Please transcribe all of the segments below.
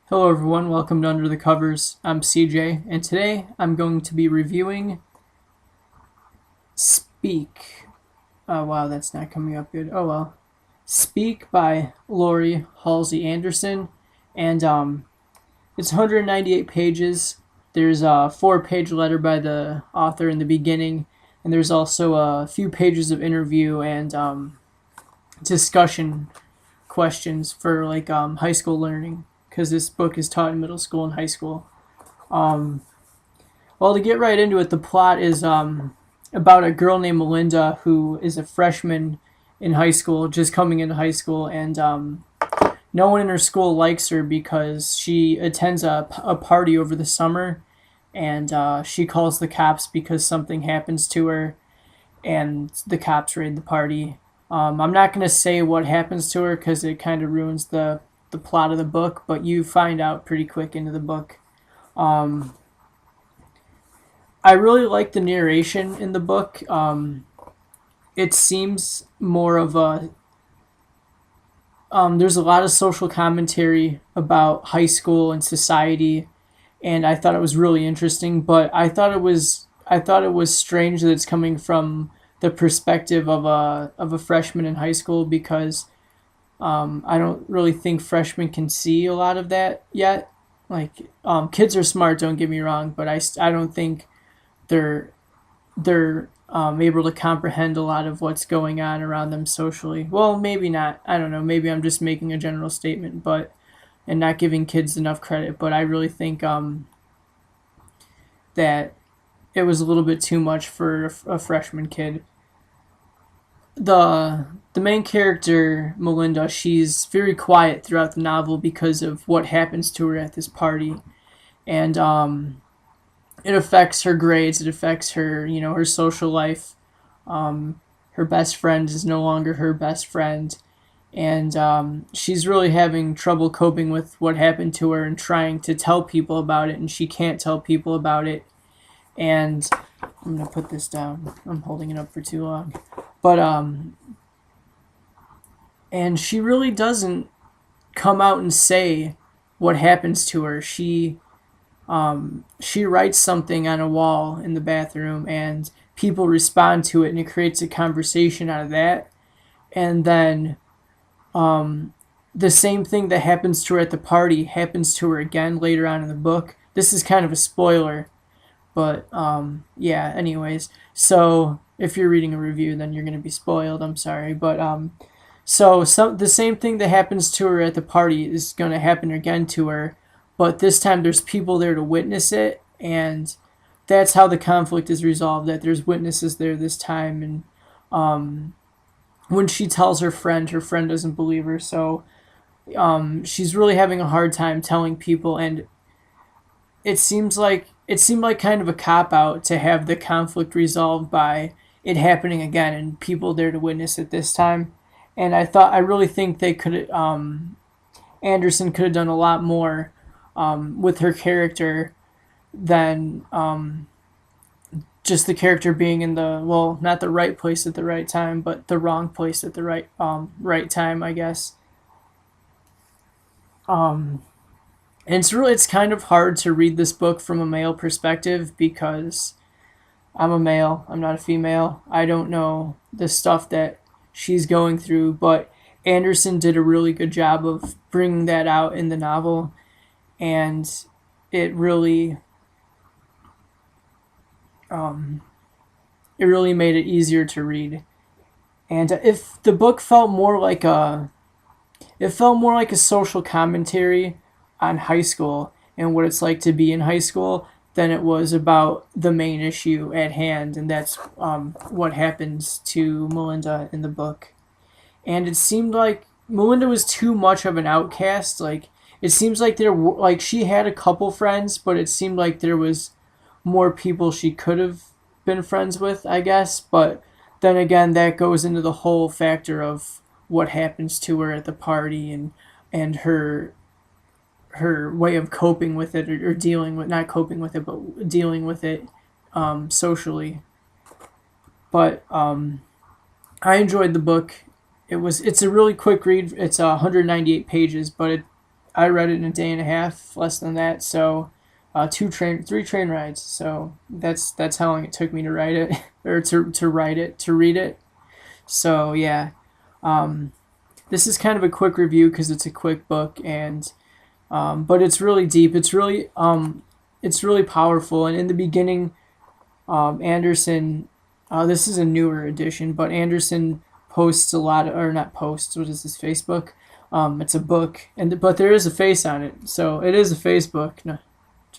Hello everyone, welcome to Under the Covers. I'm CJ, and today I'm going to be reviewing Speak. Oh wow, that's not coming up good. Oh well. Speak by Laurie Halse Anderson, and it's 198 pages. There's a 4-page letter by the author in the beginning, and there's also a few pages of interview and discussion questions for high school learning because this book is taught in middle school and high school. Um, well, to get right into it, the plot is about a girl named Melinda who is a freshman in high school, just coming into high school, and no one in her school likes her because she attends a party over the summer, and she calls the cops because something happens to her, and the cops raid the party. I'm not going to say what happens to her because it kind of ruins the plot of the book, but you find out pretty quick into the book. Um, I really like the narration in the book. It seems more of a there's a lot of social commentary about high school and society, and I thought it was really interesting. But I thought it was strange that it's coming from the perspective of a freshman in high school because I don't really think freshmen can see a lot of that yet. Kids are smart, don't get me wrong, but I don't think they're they're able to comprehend a lot of what's going on around them socially. Well, maybe not. I don't know. Maybe I'm just making a general statement, but and not giving kids enough credit. But I really think that it was a little bit too much for a freshman kid. The main character Melinda, she's very quiet throughout the novel because of what happens to her at this party, and it affects her grades. It affects her, her social life. Her best friend is no longer her best friend, and she's really having trouble coping with what happened to her and trying to tell people about it, and she can't tell people about it. And I'm gonna put this down. I'm holding it up for too long, but and she really doesn't come out and say what happens to her. She writes something on a wall in the bathroom, and people respond to it, and it creates a conversation out of that. And then the same thing that happens to her at the party happens to her again later on in the book. This is kind of a spoiler, but yeah. Anyways, so if you're reading a review, then you're gonna be spoiled. I'm sorry, but the same thing that happens to her at the party is gonna happen again to her, but this time there's people there to witness it, and that's how the conflict is resolved. That there's witnesses there this time, and when she tells her friend doesn't believe her, so she's really having a hard time telling people, and it seemed like kind of a cop out to have the conflict resolved by it happening again and people there to witness it this time. And I really think they could Anderson could have done a lot more with her character than just the character being in the, well, not the right place at the right time, but the wrong place at the right time, I guess. Um, and it's kind of hard to read this book from a male perspective because I'm a male. I'm not a female. I don't know the stuff that she's going through, but Anderson did a really good job of bringing that out in the novel, and it really um, it really made it easier to read. And if the book felt more like a social commentary on high school and what it's like to be in high school than it was about the main issue at hand, and that's what happens to Melinda in the book. And it seemed like Melinda was too much of an outcast. Like it seems like she had a couple friends, but it seemed like there was more people she could have been friends with, I guess. But then again, that goes into the whole factor of what happens to her at the party, and her way of coping with it, or dealing with, not coping with it, but dealing with it socially. But I enjoyed the book. It's a really quick read. It's 198 pages, but I read it in a day and a half, less than that. So, 3 train rides. So that's how long it took me to write it, or to read it. So yeah, um, this is kind of a quick review because it's a quick book, and but it's really deep. It's really powerful. And in the beginning, Anderson, this is a newer edition, but Anderson posts a lot, or not posts. What is this, Facebook? It's a book, but there is a face on it, so it is a Facebook. No,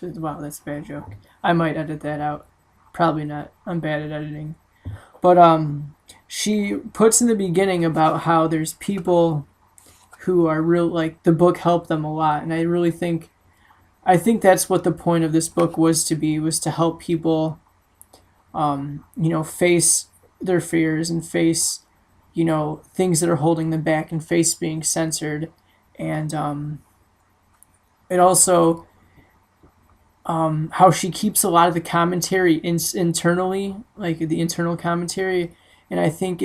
wow, that's a bad joke. I might edit that out. Probably not. I'm bad at editing. But she puts in the beginning about how there's people who are real, like the book helped them a lot, and I think that's what the point of this book was to help people, face their fears and face, things that are holding them back and face being censored, and it also how she keeps a lot of the commentary internally, like the internal commentary, and I think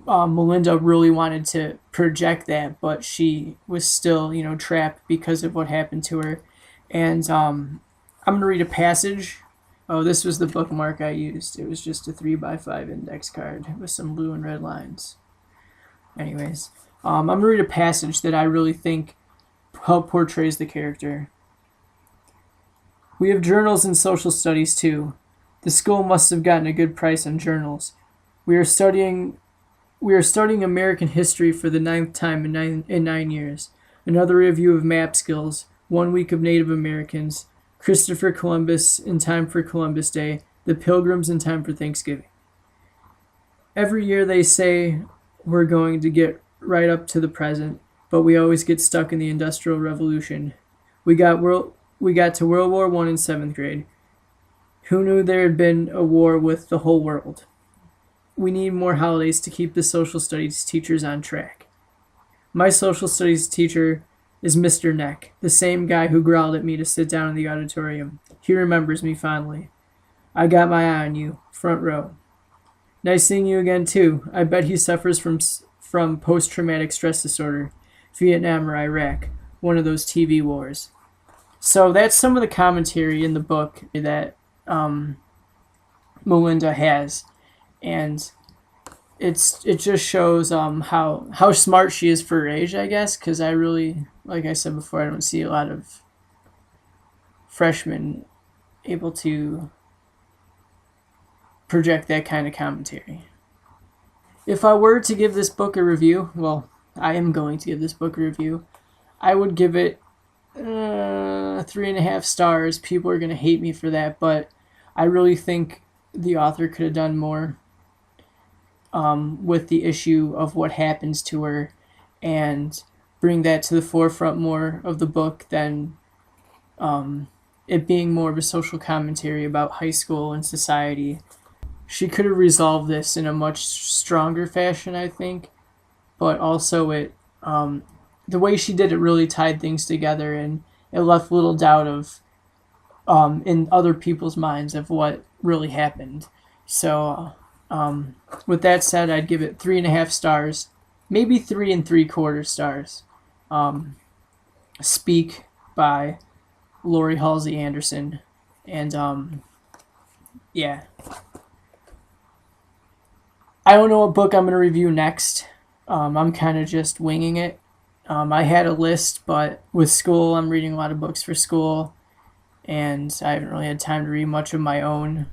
Melinda really wanted to project that, but she was still, trapped because of what happened to her. And I'm going to read a passage. Oh, this was the bookmark I used. It was just a 3x5 index card with some blue and red lines. Anyways, I'm going to read a passage that I really think portrays the character. We have journals in social studies too. The school must have gotten a good price on journals. We are studying American history for the 9th time in 9 years. Another review of map skills. 1 week of Native Americans. Christopher Columbus in time for Columbus Day. The Pilgrims in time for Thanksgiving. Every year they say we're going to get right up to the present, but we always get stuck in the Industrial Revolution. We got to World War I in 7th grade. Who knew there had been a war with the whole world? We need more holidays to keep the social studies teachers on track. My social studies teacher is Mr. Neck, the same guy who growled at me to sit down in the auditorium. He remembers me fondly. I got my eye on you, front row. Nice seeing you again, too. I bet he suffers from post-traumatic stress disorder, Vietnam or Iraq, one of those TV wars. So that's some of the commentary in the book that Melinda has, and it just shows how smart she is for her age, I guess, because I really, like I said before, I don't see a lot of freshmen able to project that kind of commentary. If I were to give this book a review, well, I am going to give this book a review, I would give it 3.5 stars. People are going to hate me for that, but I really think the author could have done more with the issue of what happens to her and bring that to the forefront more of the book than it being more of a social commentary about high school and society. She could have resolved this in a much stronger fashion, I think, but also the way she did it really tied things together, and it left little doubt of in other people's minds of what really happened. So with that said, I'd give it 3.5 stars, maybe 3 3/4 stars. Speak by Laurie Halse Anderson, and yeah. I don't know what book I'm going to review next. I'm kind of just winging it. I had a list, but with school, I'm reading a lot of books for school, and I haven't really had time to read much of my own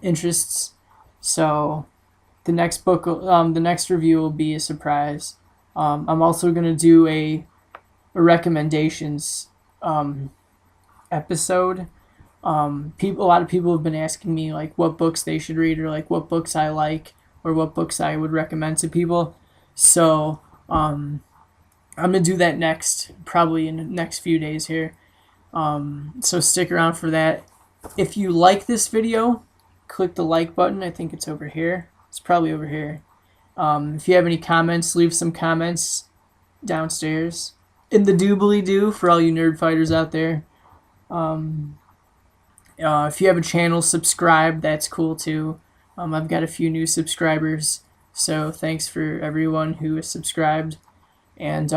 interests. So the next book, the next review will be a surprise. I'm also going to do a recommendations episode. A lot of people have been asking me like what books they should read, or like what books I like, or what books I would recommend to people. So I'm gonna do that next, probably in the next few days here. So stick around for that. If you like this video, click the like button. I think it's over here. It's probably over here. If you have any comments, leave some comments downstairs in the doobly-doo for all you nerd fighters out there. If you have a channel, subscribe. That's cool too. I've got a few new subscribers, so thanks for everyone who has subscribed. And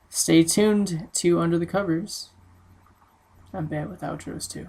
stay tuned to Under the Covers. I'm bad with outros too.